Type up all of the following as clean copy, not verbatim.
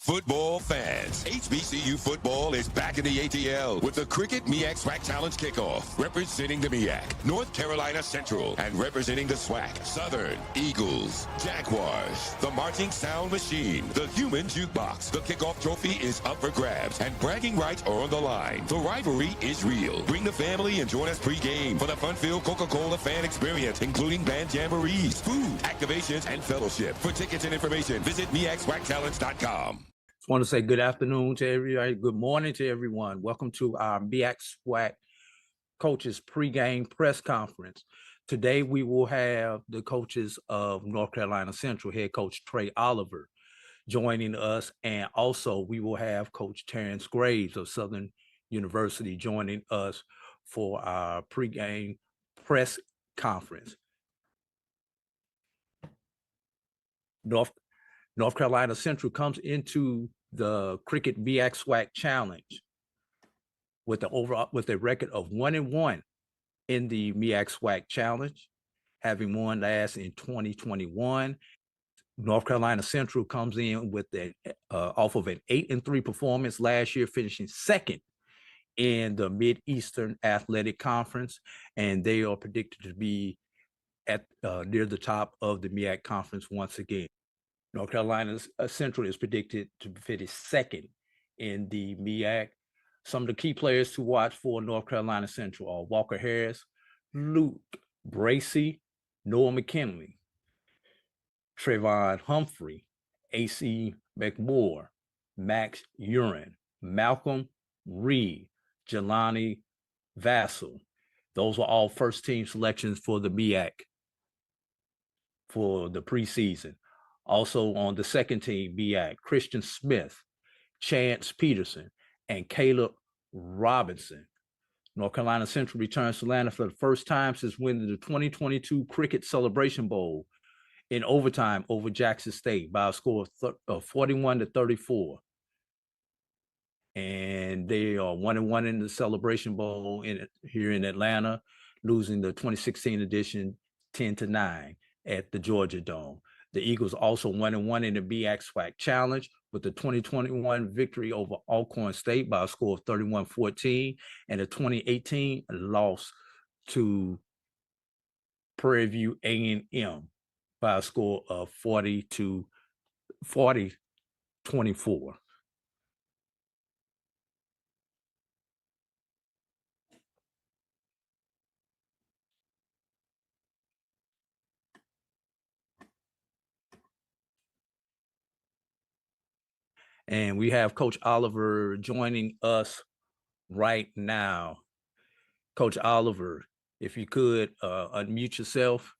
football fans. HBCU football is back in the ATL with the Cricket MEAC SWAC Challenge Kickoff. Representing the MEAC, North Carolina Central, and representing the SWAC, Southern, Eagles, Jaguars, the Marching Sound Machine, the Human Jukebox. The kickoff trophy is up for grabs, and bragging rights are on the line. The rivalry is real. Bring the family and join us pre-game for the fun-filled Coca-Cola fan experience, including band jamborees, food, activations, and fellowship. For tickets and information, visit MEACSWACChallenge.com. I want to say good afternoon to everybody. Good morning to everyone. Welcome to our MEAC SWAC coaches pregame press conference. Today we will have the coaches of North Carolina Central, head coach Trey Oliver, joining us, and also we will have Coach Terrence Graves of Southern University joining us for our pregame press conference. North Carolina Central comes into the Cricket MEAC SWAC Challenge with a record of 1-1 in the MEAC SWAC Challenge, having won last in 2021. North Carolina Central comes in with off of an 8-3 performance last year, finishing second in the Mid-Eastern Athletic Conference, and they are predicted to be at near the top of the MEAC Conference once again. North Carolina Central is predicted to finish second in the MEAC. Some of the key players to watch for North Carolina Central are Walker Harris, Luke Bracey, Noah McKinley, Trayvon Humphrey, AC McMoore, Max Urin, Malcolm Reed, Jelani Vassell. Those were all first team selections for the MEAC for the preseason. Also on the second team MEAC, Christian Smith, Chance Peterson, and Caleb Robinson. North Carolina Central returns to Atlanta for the first time since winning the 2022 Cricket Celebration Bowl in overtime over Jackson State by a score of 41-34. And they are 1-1 in the Celebration Bowl here in Atlanta, losing the 2016 edition 10-9 at the Georgia Dome. The Eagles also 1-1 in the MEAC SWAC Challenge with the 2021 victory over Alcorn State by a score of 31-14 and a 2018 loss to Prairie View A&M by a score of 40-24. And we have Coach Oliver joining us right now. Coach Oliver, if you could unmute yourself,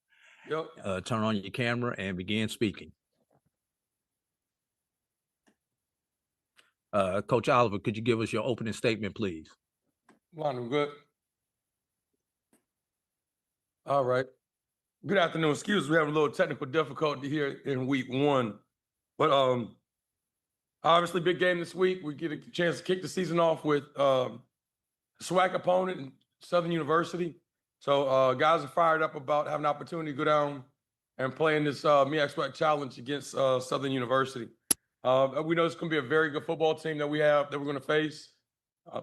turn on your camera and begin speaking. Coach Oliver, could you give us your opening statement, please? I'm good. All right. Good afternoon. Excuse me, we have a little technical difficulty here in week one, but obviously, big game this week. We get a chance to kick the season off with SWAC opponent in Southern University. So guys are fired up about having an opportunity to go down and play in this MEAC SWAC Challenge against Southern University. We know it's going to be a very good football team that we're going to face.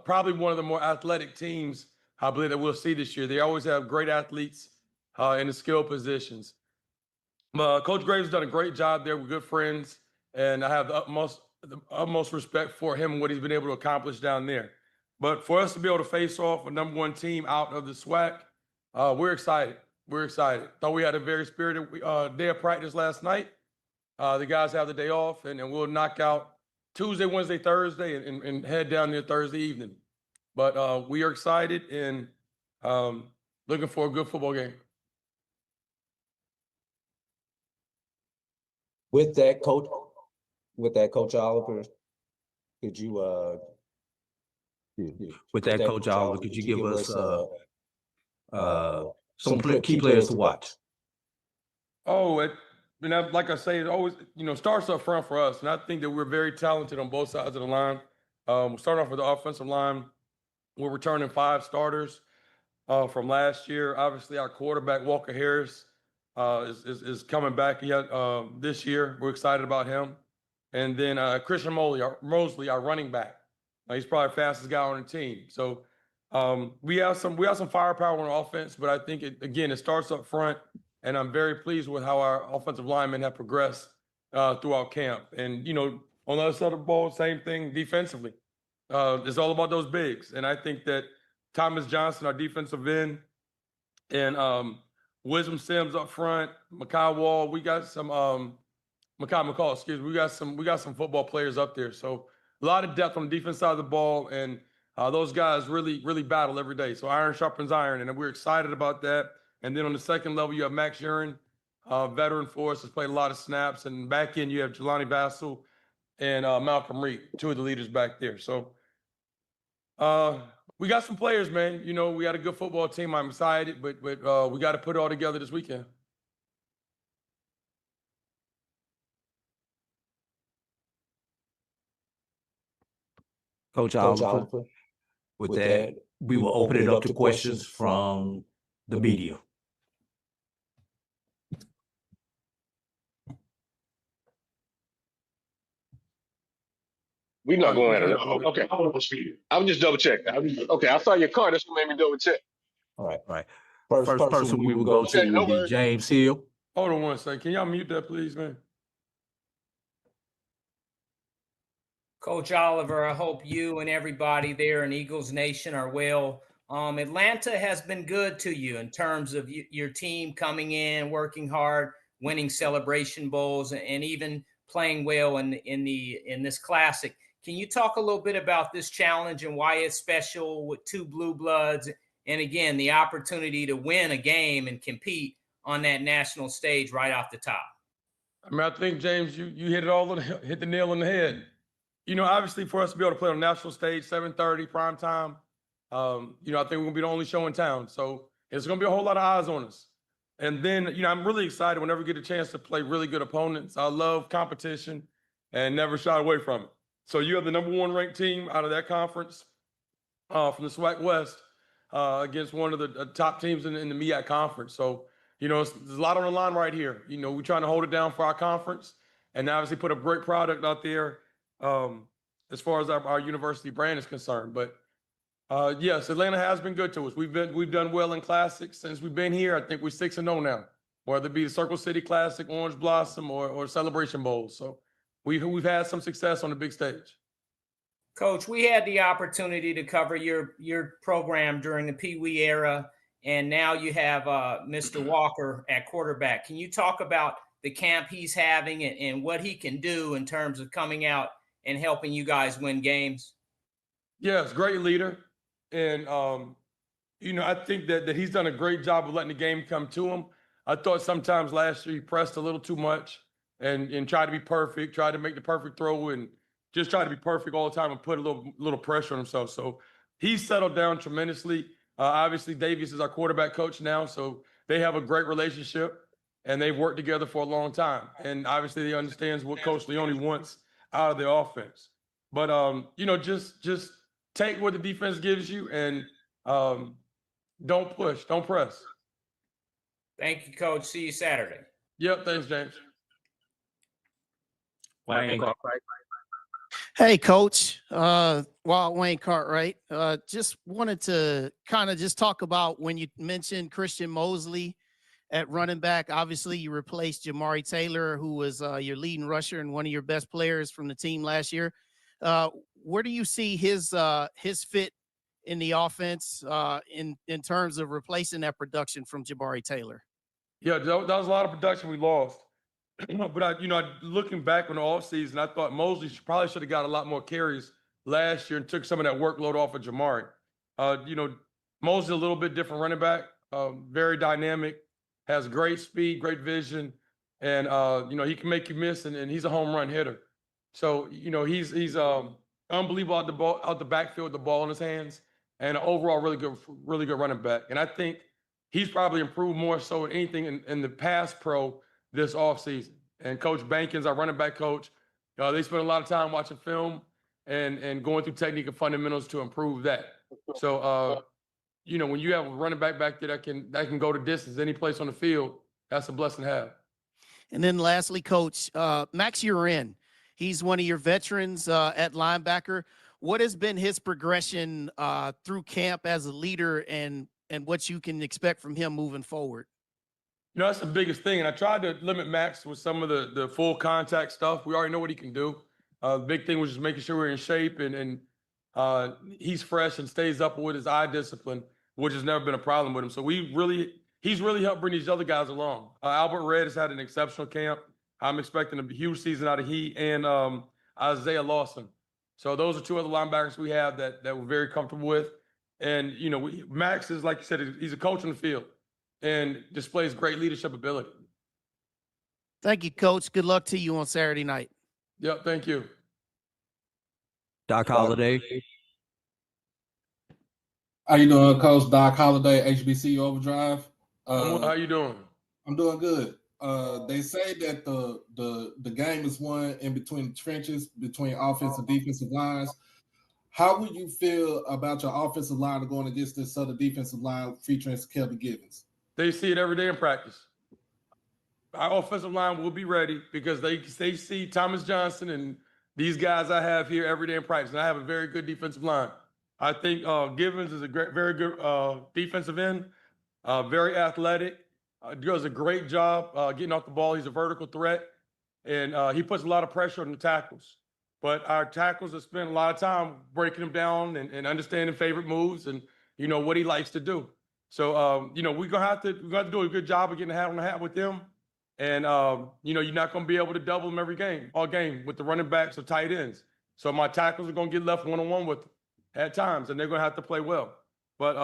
Probably one of the more athletic teams, I believe, that we'll see this year. They always have great athletes in the skill positions. Coach Graves has done a great job there. We're good friends, and I have the utmost respect for him and what he's been able to accomplish down there. But for us to be able to face off a #1 team out of the SWAC, we're excited. We're excited. Thought we had a very spirited day of practice last night. The guys have the day off, and we'll knock out Tuesday, Wednesday, Thursday, and head down there Thursday evening. But we are excited and looking for a good football game. With that, Coach Oliver, could you give us some key players to watch? Like I say, it always starts up front for us, and I think that we're very talented on both sides of the line. We'll start off with the offensive line. We're returning 5 starters from last year. Obviously, our quarterback Walker Harris is coming back yet this year. We're excited about him. and then Christian Mosley, our running back. He's probably the fastest guy on the team. So we have some firepower on offense, but I think it starts up front, and I'm very pleased with how our offensive linemen have progressed throughout camp. And on the other side of the ball, same thing defensively. It's all about those bigs, and I think that Thomas Johnson, our defensive end, and Wisdom Sims up front, Makai Wall, we got some Makai McCall, excuse me. We got some football players up there. So a lot of depth on the defense side of the ball, and those guys really battle every day. So iron sharpens iron, and we're excited about that. And then on the second level, you have Max Urin, veteran for us, has played a lot of snaps. And back end, you have Jelani Vassell and Malcolm Reed, two of the leaders back there. So we got some players, man. We got a good football team. I'm excited, but we got to put it all together this weekend. Coach Oliver, with that, we will open it up to questions from the media. We're not going at it. Okay. I was just double checking. Okay, I saw your card. That's what made me double check. All right. First person we will go to will be James Hill. Hold on one second. Can y'all mute that, please, man? Coach Oliver, I hope you and everybody there in Eagles Nation are well. Atlanta has been good to you in terms of your team coming in, working hard, winning Celebration Bowls, and even playing well in this classic. Can you talk a little bit about this challenge and why it's special with two blue bloods, and again, the opportunity to win a game and compete on that national stage right off the top? I think, James, you hit the nail on the head. Obviously for us to be able to play on the national stage, 7:30 prime time, I think we're gonna be the only show in town. So it's gonna be a whole lot of eyes on us. And then, I'm really excited whenever we get a chance to play really good opponents. I love competition and never shy away from it. So you have the number 1 ranked team out of that conference from the SWAC West against one of the top teams in the MEAC conference. So, there's a lot on the line right here. We're trying to hold it down for our conference and obviously put a great product out there as far as our university brand is concerned. But yes, Atlanta has been good to us. We've done well in classics since we've been here. I think we're 6-0 now, whether it be the Circle City Classic, Orange Blossom, or Celebration Bowl. So we've had some success on the big stage. Coach, we had the opportunity to cover your program during the Pee Wee era, and now you have Mr. Walker at quarterback. Can you talk about the camp he's having and what he can do in terms of coming out and helping you guys win games? Yes, great leader. And, I think that he's done a great job of letting the game come to him. I thought sometimes last year he pressed a little too much and tried to be perfect, tried to make the perfect throw and just tried to be perfect all the time and put a little pressure on himself. So he's settled down tremendously. Obviously, Davies is our quarterback coach now, so they have a great relationship and they've worked together for a long time. And obviously, he understands what Coach Leone wants out of the offense. But just take what the defense gives you and don't push, don't press. Thank you, Coach. See you Saturday. Yep, thanks, James. Wayne Cartwright. Hey, Coach. Wayne Cartwright. Just wanted to kind of just talk about when you mentioned Christian Mosley at running back. Obviously, you replaced Jamari Taylor, who was your leading rusher and one of your best players from the team last year. Where do you see his fit in the offense in terms of replacing that production from Jamari Taylor? Yeah, that was a lot of production we lost. But looking back on the offseason, I thought Mosley probably should have got a lot more carries last year and took some of that workload off of Jamari. Mosley's a little bit different running back, very dynamic, has great speed, great vision, and he can make you miss, and he's a home run hitter. So he's unbelievable out the backfield, the ball in his hands, and an overall really good running back. And I think he's probably improved more so than anything in the pass pro this offseason. And Coach Bankins, our running back coach, they spend a lot of time watching film and going through technique and fundamentals to improve that. So when you have a running back there that can go the distance any place on the field, that's a blessing to have. And then lastly, Coach, Max Urin, He's one of your veterans at linebacker. What has been his progression through camp as a leader, and what you can expect from him moving forward? You know, that's the biggest thing. And I tried to limit Max with some of the full contact stuff. We already know what he can do. The big thing was just making sure we're in shape and he's fresh and stays up with his eye discipline, which has never been a problem with him. So he's really helped bring these other guys along. Albert Red has had an exceptional camp. I'm expecting a huge season out of he and Isaiah Lawson. So those are two other linebackers we have that we're very comfortable with. And, you know, Max is, like you said, he's a coach in the field and displays great leadership ability. Thank you, Coach. Good luck to you on Saturday night. Yep, thank you. Doc Holliday. How you doing, Coach? Doc Holliday, HBCU Overdrive. How you doing? I'm doing good. They say that the game is won in between the trenches, between offensive and defensive lines. How would you feel about your offensive line going against this other defensive line featuring Kelvin Givens? They see it every day in practice. Our offensive line will be ready because they see Thomas Johnson and these guys I have here every day in practice. And I have a very good defensive line. I think Givens is a very good defensive end, very athletic, does a great job getting off the ball. He's a vertical threat, and he puts a lot of pressure on the tackles. But our tackles have spent a lot of time breaking him down and understanding favorite moves and, you know, what he likes to do. So, you know, we're gonna have to do a good job of getting a hat on the hat with them. And, you know, you're not going to be able to double them all game with the running backs or tight ends. So my tackles are going to get left one-on-one with them at times, and they're going to have to play well. But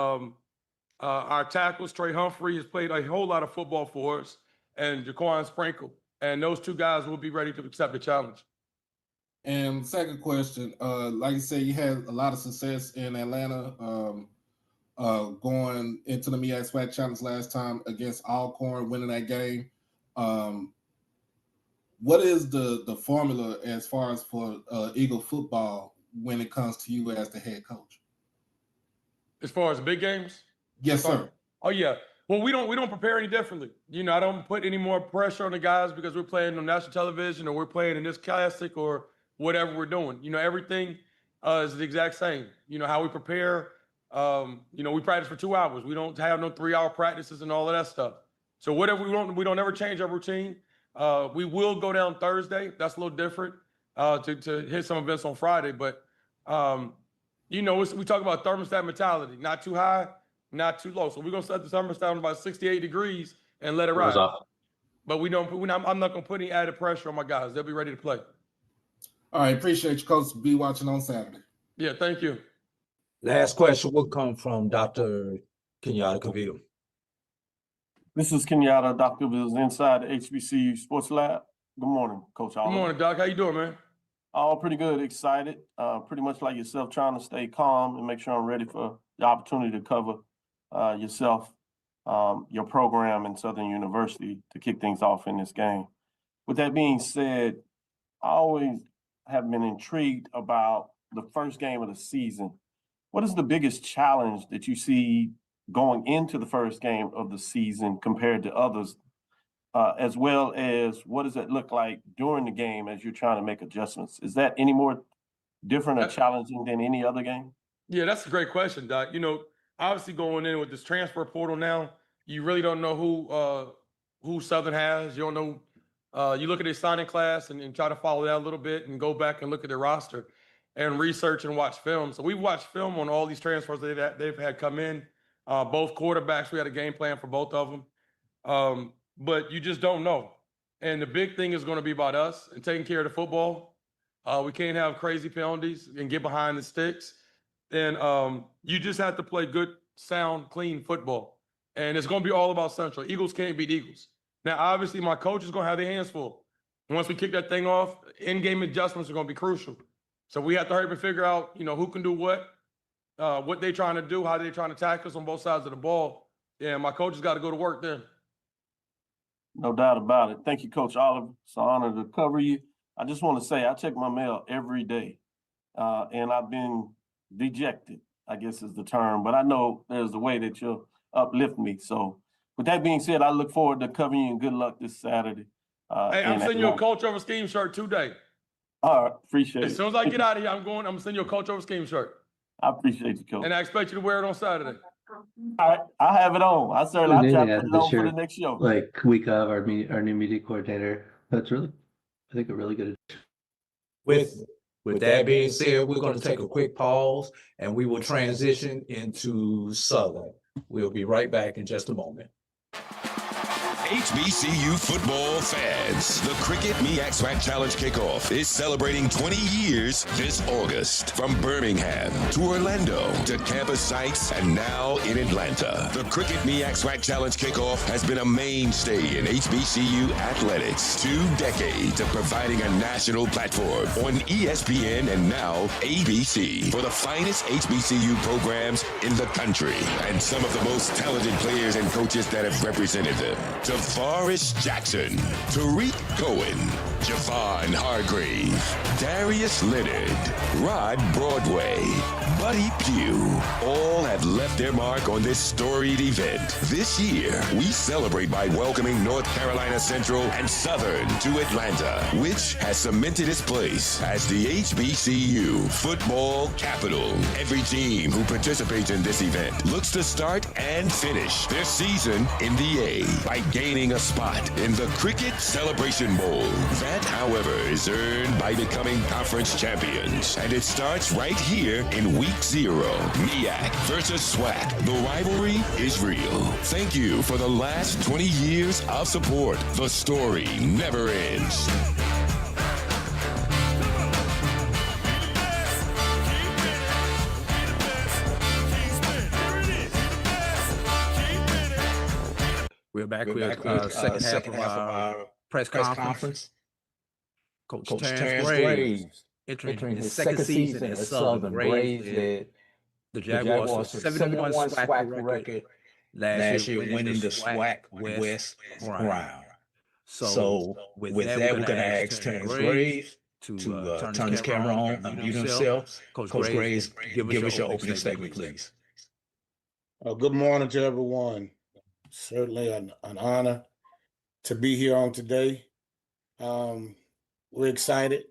our tackles, Trey Humphrey has played a whole lot of football for us, and Jaquan Sprinkle. And those two guys will be ready to accept the challenge. And second question, like you said, you had a lot of success in Atlanta going into the MEAC SWAC Challenge last time against Alcorn, winning that game. What is the formula as far as for Eagle football when it comes to you as the head coach? As far as big games? Yes, sir. Oh yeah. Well, we don't prepare any differently. You know, I don't put any more pressure on the guys because we're playing on national television or we're playing in this classic or whatever we're doing. You know, everything is the exact same. You know, how we prepare. You know, we practice for 2 hours. We don't have no 3-hour practices and all of that stuff. So whatever we don't ever change our routine. We will go down Thursday. That's a little different to hit some events on Friday. But, you know, we talk about thermostat mentality, not too high, not too low. So we're going to set the thermostat on about 68 degrees and let it ride. But I'm not going to put any added pressure on my guys. They'll be ready to play. All right. Appreciate you, Coach. Be watching on Saturday. Yeah, thank you. Last question will come from Dr. Kenyatta Cavill. This is Kenyatta, Dr. Bills, inside the HBCU Sports Lab. Good morning, Coach Oliver. Good morning, Doc. How you doing, man? All pretty good, excited. Pretty much like yourself, trying to stay calm and make sure I'm ready for the opportunity to cover yourself, your program in Southern University to kick things off in this game. With that being said, I always have been intrigued about the first game of the season. What is the biggest challenge that you see going into the first game of the season compared to others, as well as what does it look like during the game as you're trying to make adjustments? Is that any more different or challenging than any other game? Yeah, that's a great question, Doc. You know, obviously going in with this transfer portal now, you really don't know who Southern has. You don't know. You look at their signing class and try to follow that a little bit and go back and look at their roster and research and watch film. So we've watched film on all these transfers they've had come in. Both quarterbacks, we had a game plan for both of them. But you just don't know. And the big thing is going to be about us and taking care of the football. We can't have crazy penalties and get behind the sticks. And you just have to play good, sound, clean football. And it's going to be all about Central. Eagles can't beat Eagles. Now, obviously, my coach is going to have their hands full. Once we kick that thing off, in-game adjustments are going to be crucial. So we have to hurry up and figure out, you know, who can do what they're trying to do, how they're trying to tackle us on both sides of the ball. Yeah, my coach has got to go to work then. No doubt about it. Thank you, Coach Oliver. It's an honor to cover you. I just want to say I check my mail every day, and I've been dejected, I guess is the term, but I know there's a way that you'll uplift me. So with that being said, I look forward to covering you and good luck this Saturday. Hey, I'm sending you a Coach Over Scheme shirt today. All right, appreciate As it. soon as I get out of here, I'm gonna send you a Coach Over Scheme shirt. I appreciate you, Coach. And I expect you to wear it on Saturday. All right, I have it on. I certainly I'll try to put it on for the shirt, next show. like week of our new media coordinator. That's really, I think, a really good. With that being said, we're going to take a quick pause and we will transition into Southern. We'll be right back in just a moment. HBCU football fans, the Cricket MEAC SWAC Challenge Kickoff is celebrating 20 years this August. From Birmingham to Orlando to campus sites and now in Atlanta. The Cricket MEAC SWAC Challenge Kickoff has been a mainstay in HBCU athletics. 2 decades of providing a national platform on ESPN and now ABC for the finest HBCU programs in the country and some of the most talented players and coaches that have represented them. Forrest Jackson, Tariq Cohen, Javon Hargrave, Darius Leonard, Rod Broadway, Buddy Pugh, all have left their mark on this storied event. This year, we celebrate by welcoming North Carolina Central and Southern to Atlanta, which has cemented its place as the HBCU football capital. Every team who participates in this event looks to start and finish their season in the A by gaining a spot in the Cricket Celebration Bowl. That, however, is earned by becoming conference champions. And it starts right here in week 0. MEAC versus SWAC. The rivalry is real. Thank you for the last 20 years of support. The story never ends. We're back with second half of our press conference. Coach Terrence Graves entering his second season at Southern. Graves led the Jaguars to 7-1 SWAC record last year, winning the SWAC West Crown. So with that, we're going to ask Terrence Graves to turn his camera on, unmute himself. Coach Graves, give us your opening statement, please. Good morning to everyone. Certainly an honor to be here on today. We're excited.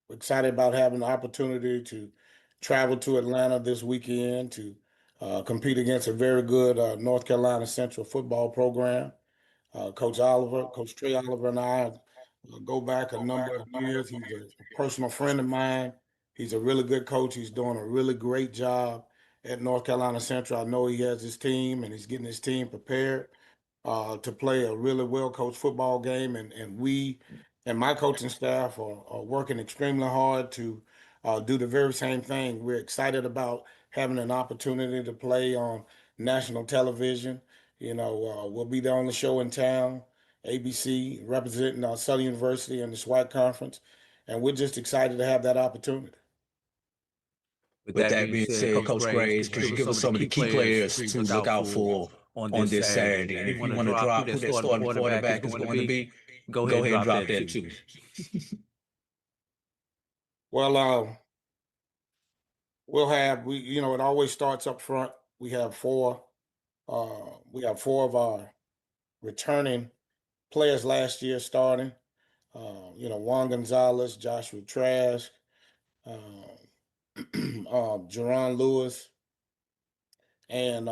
We're excited about having the opportunity to travel to Atlanta this weekend to compete against a very good North Carolina Central football program. Coach Trey Oliver and I go back a number of years. He's a personal friend of mine. He's a really good coach. He's doing a really great job at North Carolina Central. I know he has his team and he's getting his team prepared to play a really well-coached football game. And we and my coaching staff are working extremely hard to do the very same thing. We're excited about having an opportunity to play on national television. You know, we'll be the only show in town, ABC, representing Southern University and the SWAC Conference. And we're just excited to have that opportunity. With that being said, Coach Graves, could you give us some of the key players to look out for on this Saturday? And if you want to drop who that starting quarterback is going to be, go ahead and drop that too. Well, it always starts up front. We have four of our returning players last year starting. Juan Gonzalez, Joshua Trask, Jerron Lewis, and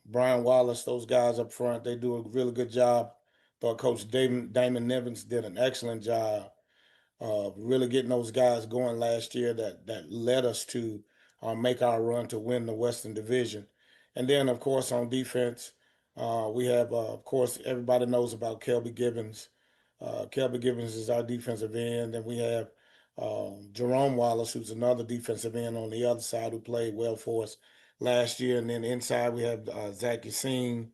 Brian Wallace. Those guys up front, they do a really good job. But Coach Damon Nivens did an excellent job of really getting those guys going last year that led us to make our run to win the Western Division. And then, of course, on defense, we have, of course, everybody knows about Kelby Gibbons. Kelby Gibbons is our defensive end. And we have Jerome Wallace, who's another defensive end on the other side who played well for us last year. And then inside we have Zach Yassine,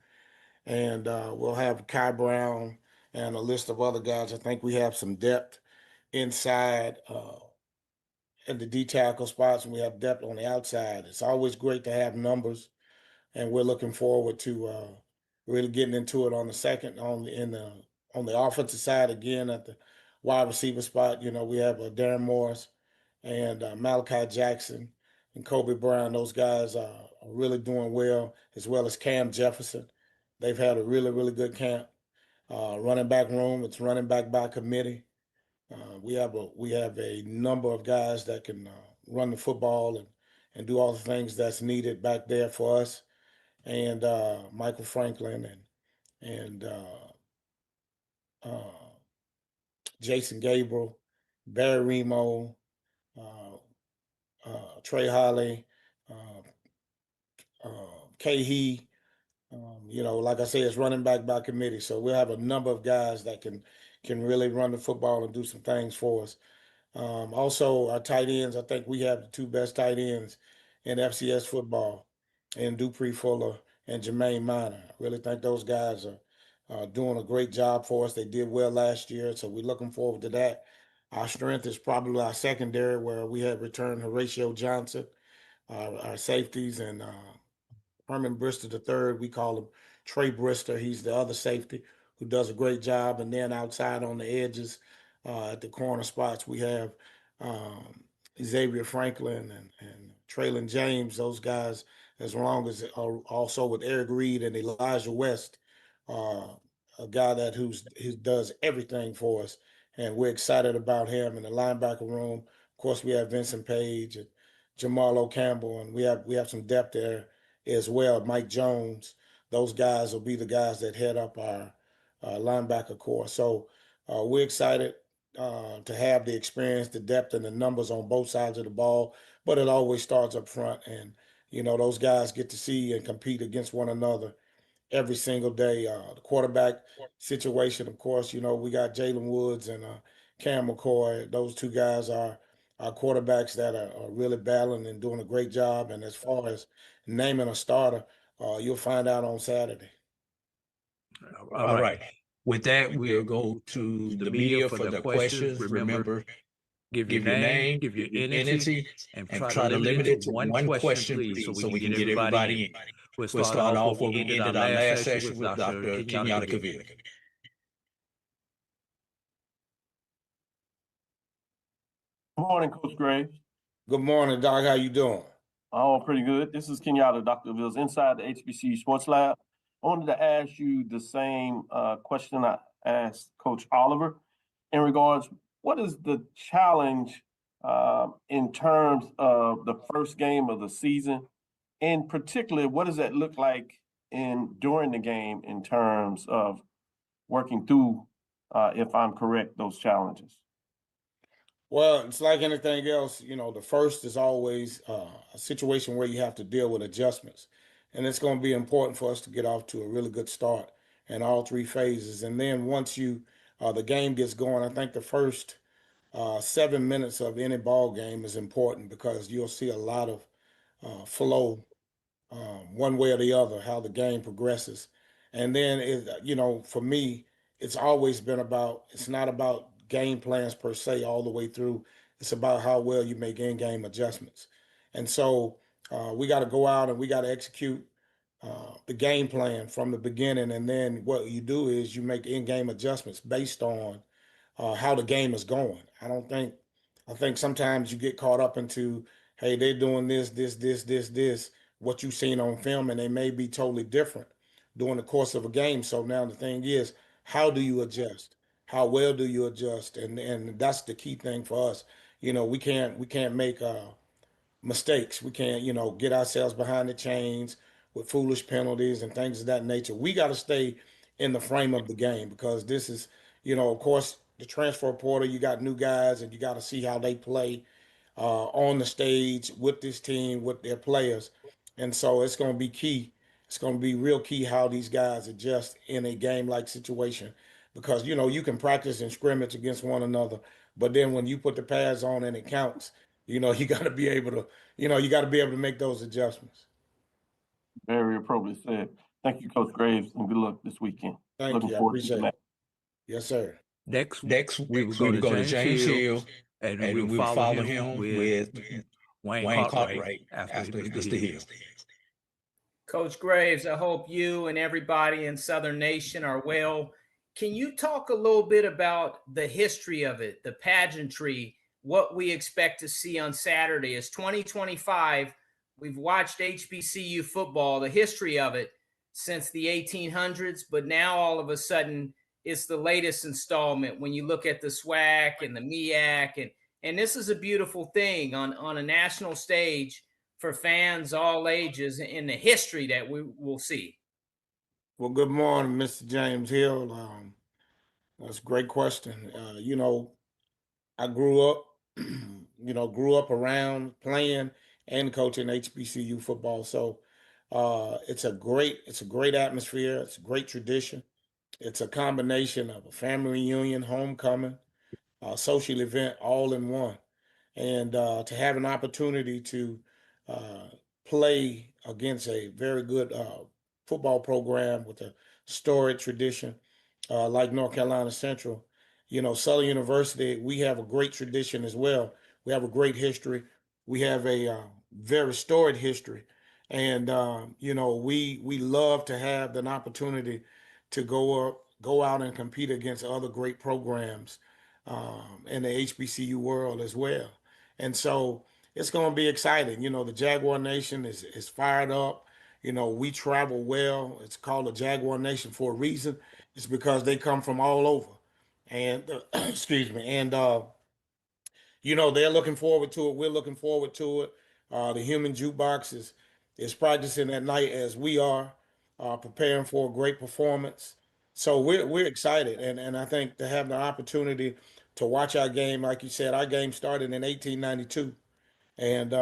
and we'll have Kai Brown and a list of other guys. I think we have some depth inside at the D tackle spots, and we have depth on the outside. It's always great to have numbers, and we're looking forward to really getting into it on the offensive side again at the wide receiver spot. We have Darren Morris and Malachi Jackson and Kobe Brown. Those guys are really doing well, as well as Cam Jefferson. They've had a really, really good camp. Running back room, it's running back by committee. We have a number of guys that can run the football and do all the things that's needed back there for us. And Michael Franklin and Jason Gabriel, Barry Remo, Trey Holly, Kahee. Like I say, it's running back by committee. So we'll have a number of guys that can really run the football and do some things for us. Also, our tight ends, I think we have the two best tight ends in FCS football, and Dupree Fuller and Jermaine Minor. I really think those guys are doing a great job for us. They did well last year, so we're looking forward to that. Our strength is probably our secondary, where we have returned Horatio Johnson, our safeties, and Herman Brister III. We call him Trey Brister. He's the other safety who does a great job. And then outside on the edges, at the corner spots, we have Xavier Franklin and Traylon James. Those guys, as long as also with Eric Reed and Elijah West, a guy that who does everything for us, and we're excited about him. In the linebacker room, of course, we have Vincent Page and Jamal O'Campbell, and we have some depth there as well. Mike Jones. Those guys will be the guys that head up our linebacker core. So we're excited to have the experience, the depth, and the numbers on both sides of the ball. But it always starts up front, and those guys get to see and compete against one another every single day. The quarterback situation, of course, we got Jalen Woods and Cam McCoy. Those two guys are our quarterbacks that are really battling and doing a great job. And as far as naming a starter, you'll find out on Saturday. All right. With that, we'll go to the media for the questions. Remember, give your name, give your entity, and try to limit it to one question, please, so we can get everybody in. We'll start off where we ended our last session with Dr. Kenyatta Kavili. Good morning, Coach Graves. Good morning, Doc. How you doing? Oh, pretty good. This is Kenyatta, Dr. Vills, inside the HBCU Sports Lab. I wanted to ask you the same question I asked Coach Oliver in regards, what is the challenge in terms of the first game of the season? In particular, what does that look like during the game in terms of working through, if I'm correct, those challenges? Well, it's like anything else, the first is always a situation where you have to deal with adjustments. And it's going to be important for us to get off to a really good start in all three phases. And then once the game gets going, I think the first 7 minutes of any ball game is important, because you'll see a lot of flow one way or the other, how the game progresses. And then, for me, it's always been it's not about game plans per se all the way through. It's about how well you make in-game adjustments. And so we got to go out and we got to execute the game plan from the beginning. And then what you do is you make in-game adjustments based on how the game is going. I think sometimes you get caught up into, hey, they're doing this, what you've seen on film, and they may be totally different during the course of a game. So now the thing is, how do you adjust? How well do you adjust? And that's the key thing for us. We can't make mistakes. We can't, get ourselves behind the chains with foolish penalties and things of that nature. We got to stay in the frame of the game, because this is, of course, the transfer portal, you got new guys, and you got to see how they play on the stage with this team, with their players. And so it's going to be key. It's going to be real key how these guys adjust in a game-like situation, because, you can practice and scrimmage against one another, but then when you put the pads on and it counts, you got to be able to make those adjustments. Very appropriate said. Thank you, Coach Graves, and good luck this weekend. Thank you. I appreciate it. Yes, sir. Next, we will go to James Hill, and we will follow him with Wayne Cartwright after Mr. Hill. Coach Graves, I hope you and everybody in Southern Nation are well. Can you talk a little bit about the history of it, the pageantry, what we expect to see on Saturday? It's 2025. We've watched HBCU football, the history of it since the 1800s, but now all of a sudden it's the latest installment when you look at the SWAC and the MEAC, and this is a beautiful thing on a national stage for fans all ages in the history that we will see. Well, good morning, Mr. James Hill. That's a great question. I grew up, grew up around playing and coaching HBCU football. So it's a great atmosphere. It's a great tradition. It's a combination of a family reunion, homecoming, social event, all in one. And to have an opportunity to uh, play against a very good football program with a storied tradition like North Carolina Central. Southern University, we have a great tradition as well. We have a great history. We have a very storied history. And, we love to have an opportunity to go out and compete against other great programs in the HBCU world as well. And so it's going to be exciting. The Jaguar Nation is fired up. We travel well. It's called the Jaguar Nation for a reason. It's because they come from all over. And excuse me. And they're looking forward to it. We're looking forward to it. The human jukebox is practicing at night as we are, preparing for a great performance. So we're excited, and I think to have the opportunity to watch our game, like you said, our game started in 1892, and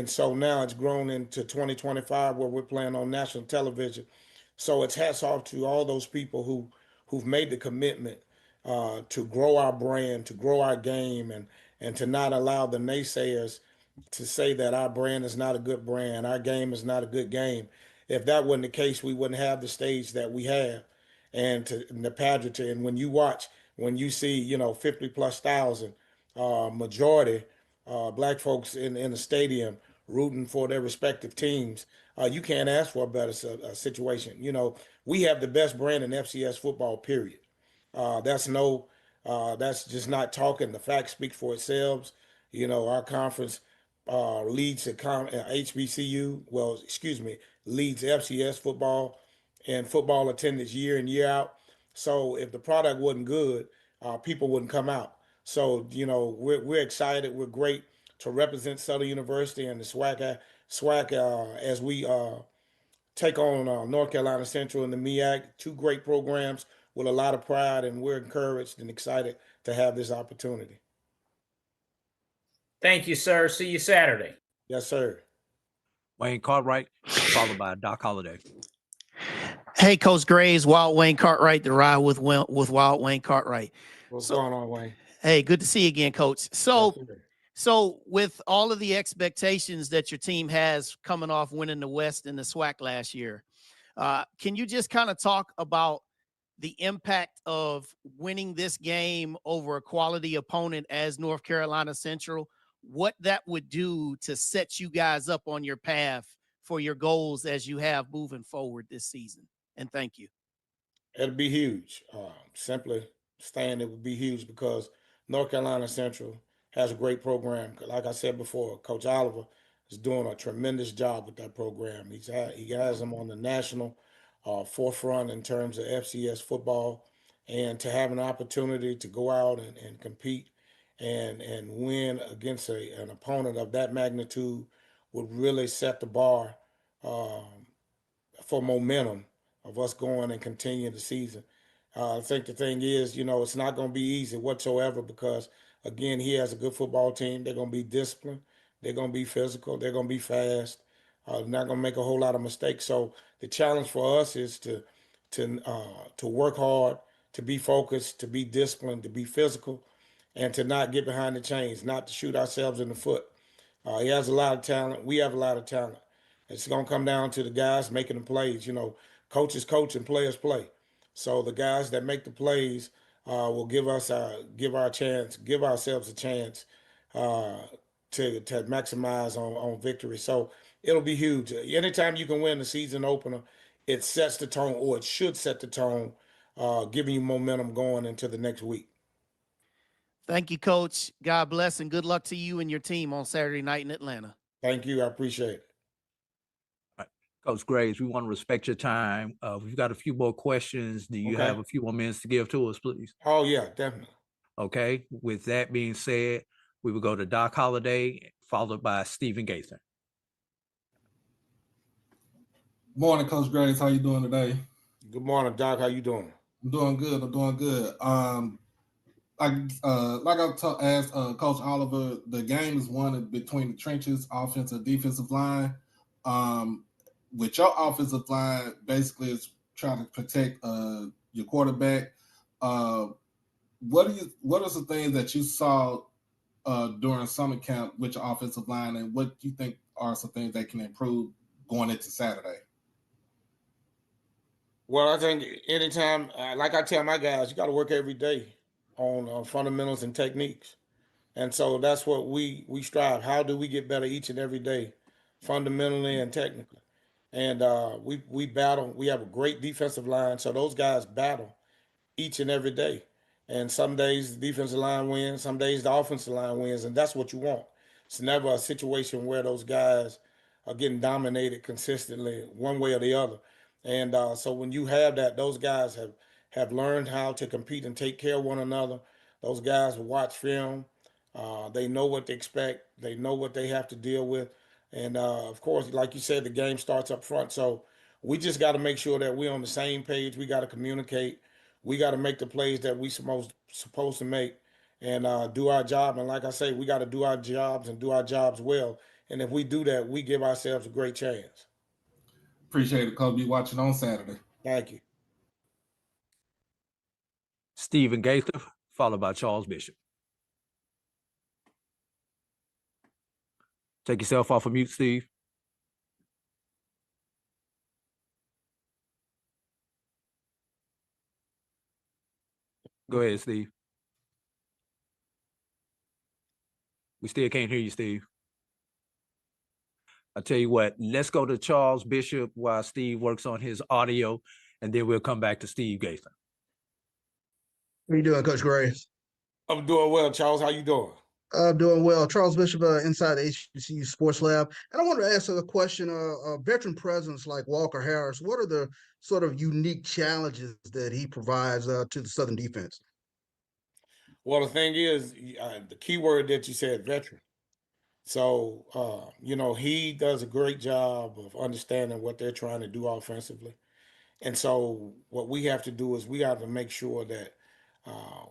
so now it's grown into 2025 where we're playing on national television. So it's hats off to all those people who've made the commitment to grow our brand, to grow our game, and to not allow the naysayers to say that our brand is not a good brand, our game is not a good game. If that wasn't the case, we wouldn't have the stage that we have, and the pageantry. And when you see 50 plus thousand majority black folks in the stadium rooting for their respective teams, you can't ask for a better situation. We have the best brand in FCS football, period. That's just not talking. The facts speak for itself. Our conference leads HBCU, leads FCS football and football attendance year in, year out. So if the product wasn't good, people wouldn't come out. So, we're excited. We're great to represent Southern University and the SWAC as we take on North Carolina Central and the MEAC, two great programs with a lot of pride, and we're encouraged and excited to have this opportunity. Thank you, sir. See you Saturday. Yes, sir. Wayne Cartwright, followed by Doc Holliday. Hey, Coach Graves, Wild Wayne Cartwright, the ride with Wild Wayne Cartwright. What's going on, Wayne? Hey, good to see you again, Coach. So, Yes, sir. So with all of the expectations that your team has coming off winning the West and the SWAC last year, can you just kind of talk about the impact of winning this game over a quality opponent as North Carolina Central, what that would do to set you guys up on your path for your goals as you have moving forward this season? And thank you. It'd be huge. Simply saying it would be huge because North Carolina Central has a great program. Like I said before, Coach Oliver is doing a tremendous job with that program. He has them on the national forefront in terms of FCS football, and to have an opportunity to go out and compete and win against an opponent of that magnitude would really set the bar for momentum of us going and continuing the season. I think the thing is, it's not going to be easy whatsoever because, again, he has a good football team. They're going to be disciplined. They're going to be physical. They're going to be fast. Not going to make a whole lot of mistakes. So the challenge for us is to work hard, to be focused, to be disciplined, to be physical, and to not get behind the chains, not to shoot ourselves in the foot. He has a lot of talent. We have a lot of talent. It's going to come down to the guys making the plays. Coaches coach and players play. So the guys that make the plays will give ourselves a chance to maximize on victory. So it'll be huge. Anytime you can win the season opener, it sets the tone, or it should set the tone, giving you momentum going into the next week. Thank you, Coach. God bless and good luck to you and your team on Saturday night in Atlanta. Thank you. I appreciate it. Coach Graves, we want to respect your time. We've got a few more questions. Do you Okay. have a few more minutes to give to us, please? Oh, yeah, definitely. Okay. With that being said, we will go to Doc Holliday, followed by Stephen Gaither. Morning, Coach Graves. How you doing today? Good morning, Doc. How you doing? I'm doing good. Like I asked Coach Oliver, the game is won between the trenches, offensive, defensive line. With your offensive line, basically is trying to protect your quarterback. What are some things that you saw during summer camp with your offensive line, and what do you think are some things that can improve going into Saturday? Well, I think anytime, like I tell my guys, you got to work every day on fundamentals and techniques. And so that's what we strive. How do we get better each and every day, fundamentally and technically? And we battle. We have a great defensive line, so those guys battle each and every day. And some days the defensive line wins, some days the offensive line wins, and that's what you want. It's never a situation where those guys are getting dominated consistently one way or the other. And so when you have that, those guys have learned how to compete and take care of one another. Those guys watch film. They know what to expect. They know what they have to deal with. And of course, like you said, the game starts up front. So we just got to make sure that we're on the same page. We got to communicate. We got to make the plays that we supposed to make and do our job. And like I say, we got to do our jobs and do our jobs well. And if we do that, we give ourselves a great chance. Appreciate it, Coach. Be watching on Saturday. Thank you. Stephen Gaither, followed by Charles Bishop. Take yourself off of mute, Steve. Go ahead, Steve. We still can't hear you, Steve. I'll tell you what, let's go to Charles Bishop while Steve works on his audio, and then we'll come back to Steve Gaither. How you doing, Coach Graves? I'm doing well, Charles. How you doing? I'm doing well. Charles Bishop, inside the HBCU Sports Lab. And I wanted to ask a question, veteran presence like Walker Harris, what are the sort of unique challenges that he provides to the Southern defense? Well, the thing is, the key word that you said, veteran. So, he does a great job of understanding what they're trying to do offensively. And so what we have to do is we have to make sure that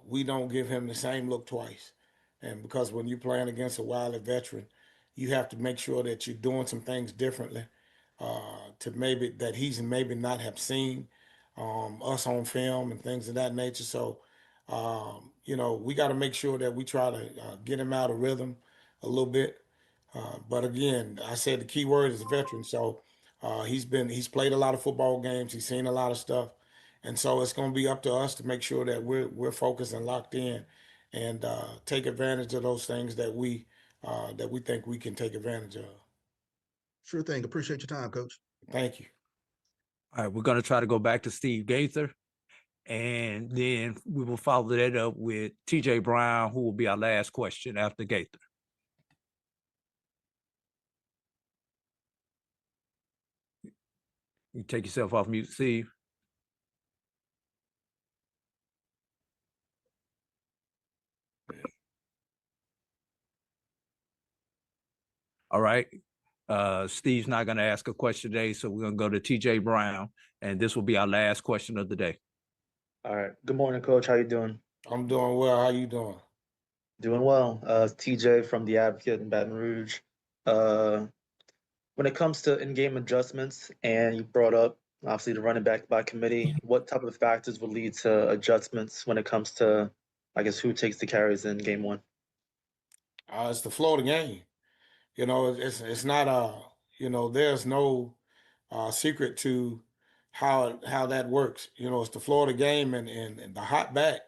we don't give him the same look twice. And because when you're playing against a wily veteran, you have to make sure that you're doing some things differently to maybe that he's maybe not have seen us on film and things of that nature. So, we got to make sure that we try to get him out of rhythm a little bit. But again, I said the key word is veteran. So he's played a lot of football games. He's seen a lot of stuff. And so it's going to be up to us to make sure that we're focused and locked in and take advantage of those things that we think we can take advantage of. Sure thing. Appreciate your time, Coach. Thank you. All right, we're going to try to go back to Steve Gaither, and then we will follow that up with TJ Brown, who will be our last question after Gaither. You take yourself off mute, Steve. All right. Steve's not going to ask a question today, so we're going to go to TJ Brown, and this will be our last question of the day. All right. Good morning, Coach. How you doing? I'm doing well. How you doing? Doing well. TJ from The Advocate in Baton Rouge. When it comes to in-game adjustments, and you brought up, obviously, the running back by committee, what type of factors would lead to adjustments when it comes to, I guess, who takes the carries in game one? It's the flow of the game. It's not there's no secret to how that works. It's the flow of the game and the hot back.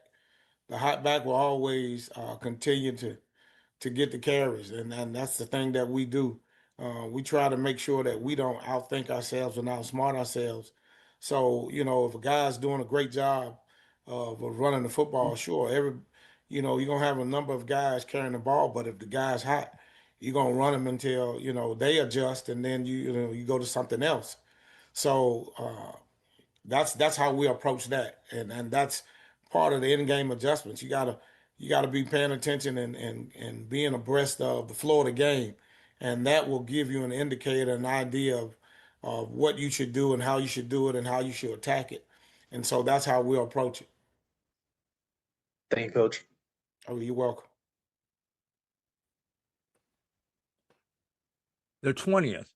The hot back will always continue to get the carries, and that's the thing that we do. We try to make sure that we don't outthink ourselves and outsmart ourselves. So, if a guy's doing a great job of running the football, sure, you're going to have a number of guys carrying the ball, but if the guy's hot, you're going to run them until, they adjust, and then you go to something else. So that's how we approach that, and that's part of the in-game adjustments. You gotta be paying attention and being abreast of the flow of the game, and that will give you an indicator, an idea of what you should do and how you should do it and how you should attack it. And so that's how we'll approach it. Thank you, Coach. Oh, you're welcome. The 20th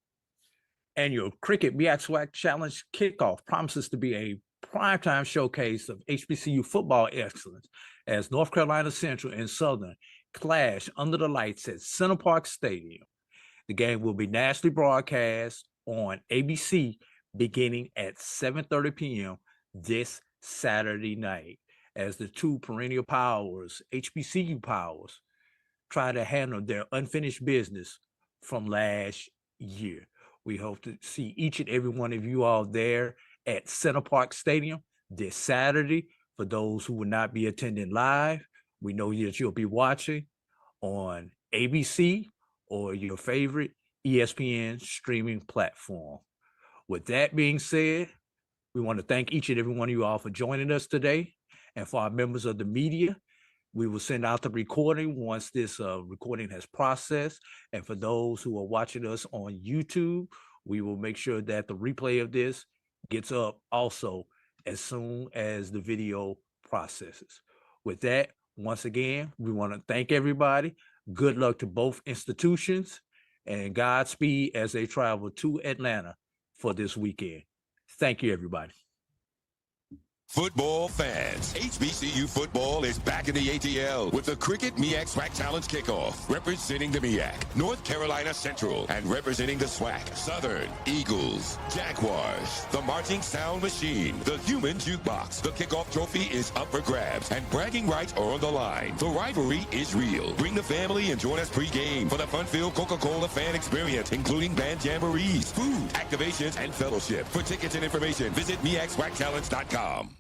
annual Cricket MEAC SWAC Challenge Kickoff promises to be a primetime showcase of HBCU football excellence as North Carolina Central and Southern clash under the lights at Center Parc Stadium. The game will be nationally broadcast on ABC beginning at 7:30 p.m. this Saturday night as the two perennial powers, HBCU powers, try to handle their unfinished business from last year. We hope to see each and every one of you all there at Center Parc Stadium this Saturday. For those who will not be attending live, we know that you'll be watching on ABC or your favorite ESPN streaming platform. With that being said, we want to thank each and every one of you all for joining us today. And for our members of the media, we will send out the recording once this recording has processed. And for those who are watching us on YouTube, we will make sure that the replay of this gets up also as soon as the video processes. With that, once again, we want to thank everybody. Good luck to both institutions and Godspeed as they travel to Atlanta for this weekend. Thank you, everybody. Football fans, HBCU football is back in the ATL with the Cricket MEAC SWAC Challenge Kickoff. Representing the MEAC, North Carolina Central, and representing the SWAC, Southern, Eagles, Jaguars, the Marching Sound Machine, the Human Jukebox. The kickoff trophy is up for grabs, and bragging rights are on the line. The rivalry is real. Bring the family and join us pre-game for the fun-filled Coca-Cola fan experience, including band jamborees, food, activations, and fellowship. For tickets and information, visit MEACSWACChallenge.com.